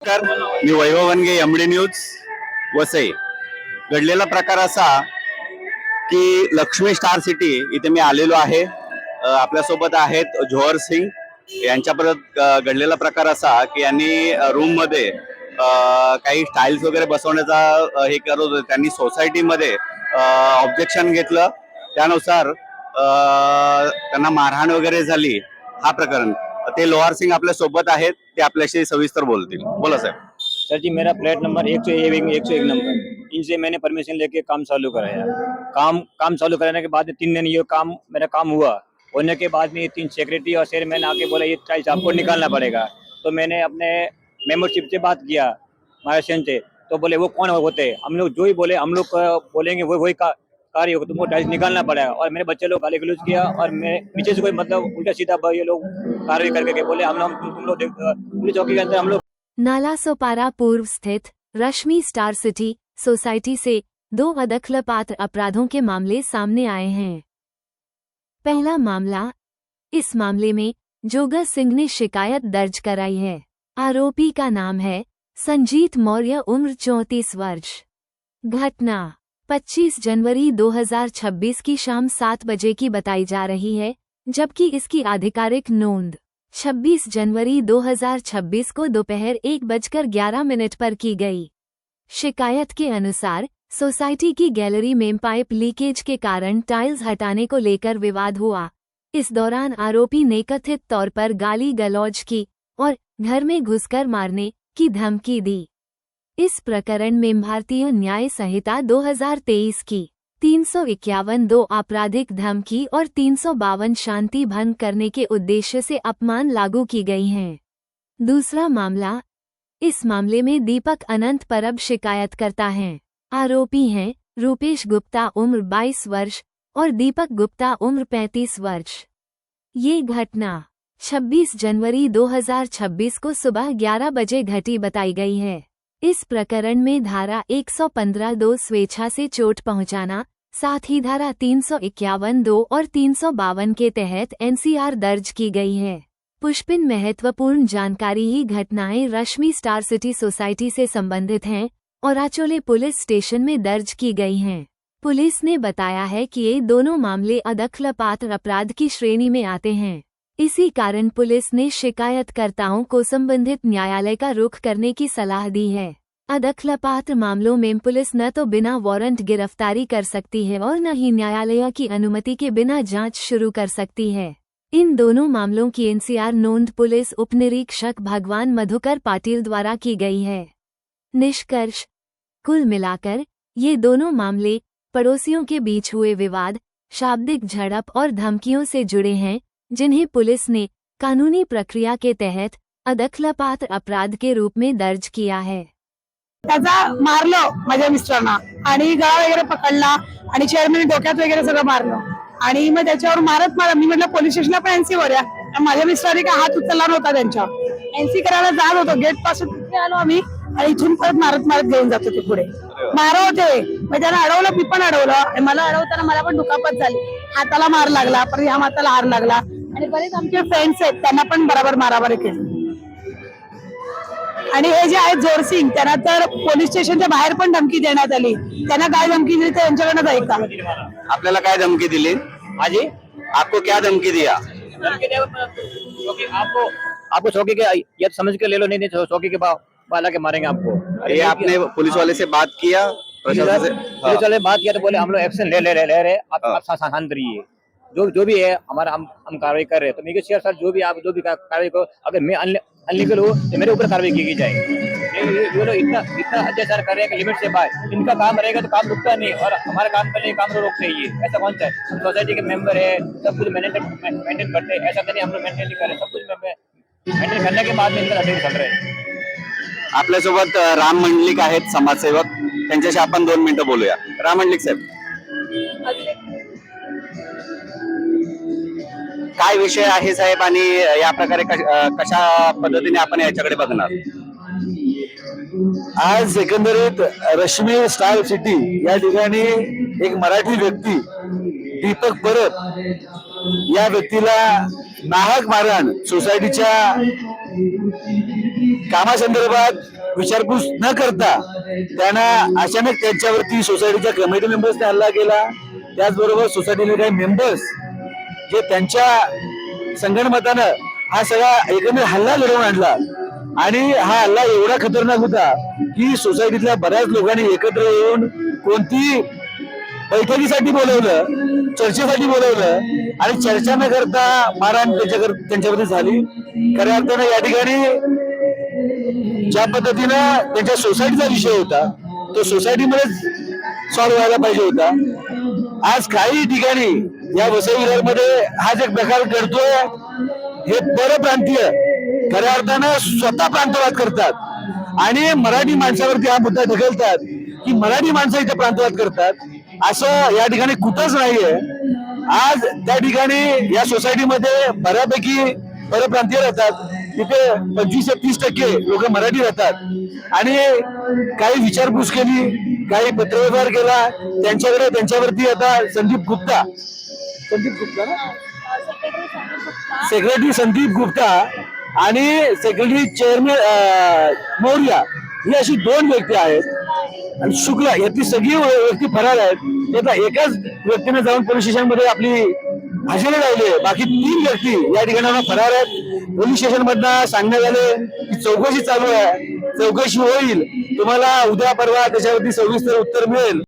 नमस्कार, मी वैभव Wanage, MD news Vasai. घडलेला प्रकार असा की लक्ष्मी स्टार सिटी इथे मी आलेलो आहे. आपल्यासोबत आहेत जोहर सिंग. यांच्यापर्यंत घडलेला प्रकार असा की यांनी रूम मध्ये काही टाइल्स वगैरे बसवण्याचा हे करत होते. त्यांनी सोसायटीमध्ये ऑब्जेक्शन घेतलं, त्यानुसार त्यांना मारहाण वगैरे झाली. हा प्रकरण ते लोहार सिंग आपल्या सोबत आहेत, ते आपल्याशी सविस्तर बोलतील. बोला साहेब. सर जी, मेरा फ्लैट नंबर 101 नंबर, इनसे मैंने परमिशन लेके काम चालू कराया. काम चालू कराने के बाद 3 दिन ये मेरा काम हुआ. होने के बाद में 3 सेक्रेटरी और चेयरमैन आके बोला ये टाइल्स आपको निकालना पड़ेगा. तो मैंने अपने मेंबरशिप से बात किया महाराष्ट्र से, तो बोले वो कौन होते, हम लोग जो ही बोले हम लोग बोलेंगे वही कार्य होगा, तुमको टाइल्स निकालना पड़ेगा. और मेरे बच्चे लोग गाली गलौज किया और मेरे पीछे से कोई मतलब उल्टा सीधा ये लोग कार्रवाई करके बोले हम लोग तुम लोग पुलिस चौकी के अंदर हम लोग. नालासोपारा पूर्व स्थित रश्मि स्टार सिटी सोसाइटी से 2 अदखलपात्र अपराधों के मामले सामने आए हैं. पहला मामला, इस मामले में जोगा सिंह ने शिकायत दर्ज कराई है. आरोपी का नाम है संजीत मौर्य, उम्र 34 वर्ष. घटना 25 जनवरी 2026 की शाम 7 बजे की बताई जा रही है, जबकि इसकी आधिकारिक नोंद 26 जनवरी 2026 को दोपहर 1:11 पर की गई. शिकायत के अनुसार सोसाइटी की गैलरी में पाइप लीकेज के कारण टाइल्स हटाने को लेकर विवाद हुआ. इस दौरान आरोपी ने कथित तौर पर गाली गलौज की और घर में घुसकर मारने की धमकी दी. इस प्रकरण में भारतीय न्याय संहिता 2023 की 351(2) आपराधिक धमकी और 352 शांति भंग करने के उद्देश्य से अपमान लागू की गई हैं. दूसरा मामला, इस मामले में दीपक अनंत परब शिकायत करता है. आरोपी हैं रूपेश गुप्ता, उम्र 22 वर्ष और दीपक गुप्ता, उम्र 35 वर्ष. ये घटना 26 जनवरी 2026 को सुबह 11 बजे घटी बताई गई है. इस प्रकरण में धारा 115(2) स्वेच्छा से चोट पहुंचाना, साथ ही धारा 351(2) और 352 के तहत एनसीआर दर्ज की गई है. पुष्पिन महत्वपूर्ण जानकारी ही घटनाएं रश्मि स्टार सिटी सोसाइटी से संबंधित हैं और आचोले पुलिस स्टेशन में दर्ज की गई हैं. पुलिस ने बताया है कि ये दोनों मामले अदखलपात्र अपराध की श्रेणी में आते हैं. इसी कारण पुलिस ने शिकायतकर्ताओं को संबंधित न्यायालय का रुख करने की सलाह दी है. अदखलपात्र मामलों में पुलिस न तो बिना वारंट गिरफ्तारी कर सकती है और न ही न्यायालय की अनुमति के बिना जांच शुरू कर सकती है. इन दोनों मामलों की एनसीआर नोंद पुलिस उपनिरीक्षक भगवान मधुकर पाटिल द्वारा की गई है. निष्कर्ष, कुल मिलाकर ये दोनों मामले पड़ोसियों के बीच हुए विवाद, शाब्दिक झड़प और धमकियों से जुड़े हैं, जिन्हें पुलिस ने कानूनी प्रक्रिया के तहत अदखलपात्र अपराध के रूप में दर्ज किया है. त्याचा मारलं माझ्या मिस्टरांना आणि गळा वगैरे पकडला आणि चेअरमॅन डोक्यात वगैरे सगळं मारलं आणि मग त्याच्यावर मारत मी म्हटलं पोलीस स्टेशनला पण एनसी वर या. माझ्या मिस्टरांनी काय हात उचलला नव्हता, त्यांच्या एनसी करायला जात होतो. गेट पासून तिथे आलो आम्ही आणि इथून परत मारत घेऊन जात होते पुढे. मारत होते, मग त्याला अडवलं, मी पण अडवलं. मला अडवताना मला पण दुखापत झाली, हाताला मार लागला, पण ह्या हाताला हार लागला आणि बरेच आमचे फ्रेंड्स आहेत त्यांना पण बरोबर मारामारी केली. आणि हे जे आहेत जोहर सिंग, त्यांना तर पोलीस स्टेशनच्या बाहेर पण धमकी देण्यात आली. त्यांना काय धमकी दिली ते यांच्याकडनं ऐका. आपल्याला काय धमकी दिली? हाजी, आपको क्या धमकी दिया? धमकी क्योंकि आपको चौकी के ये समझ के ले लो, नहीं चौकी के वाला के मारेंगे आपको. ये आपने पुलिस वाले से बात किया, प्रशासन से? पुलिस वाले बात किया तो बोले हम लोग एक्शन ले रहे, आप शांत रहिए, जो भी है हमारा हम कार्रवाई कर रहे हैं. तो मैं कहा सर जो भी कार्रवाई को, अगर मैं अनलीगल हूँ तो मेरे ऊपर कार्रवाई की जाए. ये लोग इतना अत्याचार कर रहे हैं कि लिमिट से बाहर. इनका काम रहेगा तो काम रुकता नहीं और हमारा काम करने काम तो रोकते ही. ऐसा कौन सा है? हम सोसाइटी के मेंबर है, सब कुछ मेंटेन करते हैं. ऐसा नहीं हम लोग मेंटेन नहीं कर रहे, सब कुछ मेंटेन करने के बाद में इनका अटेंड कर रहे हैं. आपल्यासोबत राम मंडलिक आहेत, समाजसेवक. त्यांच्याशी आपण 2 मिनिटं बोलूया. राम मंडलिक साहेब, काय विषय आहे साहेब आणि या प्रकारे कशा पद्धतीने आपण याच्याकडे बघणार? आज एकंदरीत रश्मी स्टार सिटी या ठिकाणी एक मराठी व्यक्ती दीपक परब या व्यक्तीला नाहक मारहाण सोसायटीच्या कामासंदर्भात विचारपूस न करता त्यांना अचानक त्यांच्यावरती सोसायटीच्या कमिटी मेंबर्सने हल्ला केला. त्याचबरोबर सोसायटीचे काही मेंबर्स जे त्यांच्या संगणमतानं हा सगळा एकंदर हल्ला घडवून आणला. आणि हा हल्ला एवढा खतरनाक होता की सोसायटीतल्या बऱ्याच लोकांनी एकत्र येऊन कोणती बैठकीसाठी बोलवलं, चर्चेसाठी बोलवलं आणि चर्चा न करता मारहाण त्यांच्यावरती झाली. खऱ्या अर्थानं या ठिकाणी ज्या पद्धतीनं त्यांच्या सोसायटीचा विषय होता तो सोसायटीमध्येच सॉल्व्ह व्हायला पाहिजे होता. आज काही ठिकाणी या वसई विरारमध्ये हा जो प्रकार घडतोय हे परप्रांतीय खऱ्या अर्थानं स्वतः प्रांतवाद करतात आणि मराठी माणसावरती हा मुद्दा ढकलतात की मराठी माणसं इथे प्रांतवाद करतात. असं या ठिकाणी कुठंच नाहीये. आज त्या ठिकाणी या सोसायटीमध्ये बऱ्यापैकी परप्रांतीय राहतात. तिथे 25 ते 30% लोक मराठी राहतात आणि काही विचारपूस केली, काही पत्रव्यवहार केला त्यांच्यावरती आता संदीप गुप्ता ना, सेक्रेटरी संदीप गुप्ता आणि सेक्रेटरी चेअरमॅन मौर्या ही अशी 2 व्यक्ती आहेत आणि शुक्ला यातली सगळी व्यक्ती फरार आहेत. ते आता एकाच व्यक्तीने जाऊन पोलीस स्टेशनमध्ये आपली हजेरी लावली. बाकी 3 व्यक्ती या ठिकाणी फरार आहेत. पोलीस स्टेशन मधनं सांगण्यात आले की चौकशी चालू आहे, चौकशी होईल, तुम्हाला उद्या परवा त्याच्यावरती सविस्तर उत्तर मिळेल.